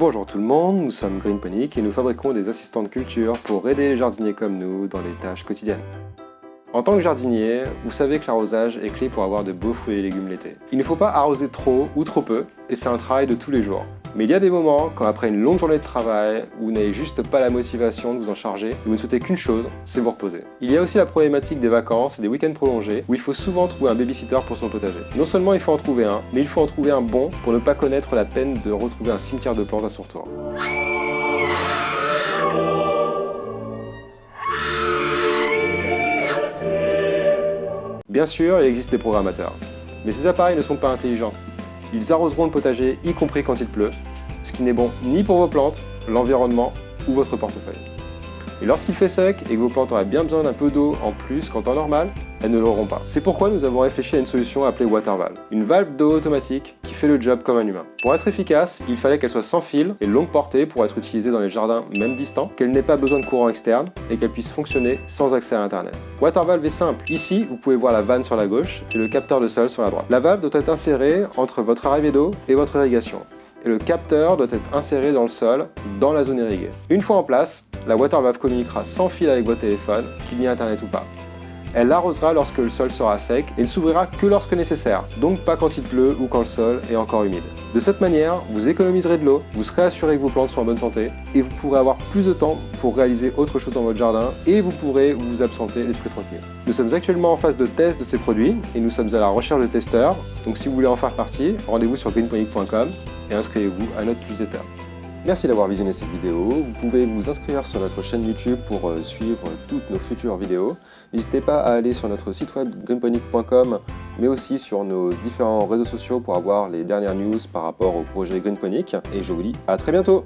Bonjour tout le monde, nous sommes Greenponic et nous fabriquons des assistants de culture pour aider les jardiniers comme nous dans les tâches quotidiennes. En tant que jardinier, vous savez que l'arrosage est clé pour avoir de beaux fruits et légumes l'été. Il ne faut pas arroser trop ou trop peu, et c'est un travail de tous les jours. Mais il y a des moments, quand après une longue journée de travail, vous n'avez juste pas la motivation de vous en charger, et vous ne souhaitez qu'une chose, c'est vous reposer. Il y a aussi la problématique des vacances et des week-ends prolongés, où il faut souvent trouver un babysitter pour son potager. Non seulement il faut en trouver un, mais il faut en trouver un bon pour ne pas connaître la peine de retrouver un cimetière de plantes à son retour. Bien sûr, il existe des programmateurs, mais ces appareils ne sont pas intelligents. Ils arroseront le potager, y compris quand il pleut, ce qui n'est bon ni pour vos plantes, l'environnement ou votre portefeuille. Et lorsqu'il fait sec et que vos plantes auraient bien besoin d'un peu d'eau en plus qu'en temps normal, elles ne l'auront pas. C'est pourquoi nous avons réfléchi à une solution appelée WaterValve, une valve d'eau automatique qui fait le job comme un humain. Pour être efficace, il fallait qu'elle soit sans fil et longue portée pour être utilisée dans les jardins même distants, qu'elle n'ait pas besoin de courant externe et qu'elle puisse fonctionner sans accès à internet. WaterValve est simple. Ici, vous pouvez voir la vanne sur la gauche et le capteur de sol sur la droite. La valve doit être insérée entre votre arrivée d'eau et votre irrigation. Et le capteur doit être inséré dans le sol, dans la zone irriguée. Une fois en place, la WaterValve communiquera sans fil avec votre téléphone, qu'il n'y ait internet ou pas. Elle l'arrosera lorsque le sol sera sec et ne s'ouvrira que lorsque nécessaire, donc pas quand il pleut ou quand le sol est encore humide. De cette manière, vous économiserez de l'eau, vous serez assuré que vos plantes sont en bonne santé et vous pourrez avoir plus de temps pour réaliser autre chose dans votre jardin et vous pourrez vous absenter l'esprit tranquille. Nous sommes actuellement en phase de test de ces produits et nous sommes à la recherche de testeurs, donc si vous voulez en faire partie, rendez-vous sur greenponic.com et inscrivez-vous à notre newsletter. Merci d'avoir visionné cette vidéo. Vous pouvez vous inscrire sur notre chaîne YouTube pour suivre toutes nos futures vidéos. N'hésitez pas à aller sur notre site web greenponic.com, mais aussi sur nos différents réseaux sociaux pour avoir les dernières news par rapport au projet Greenponic. Et je vous dis à très bientôt.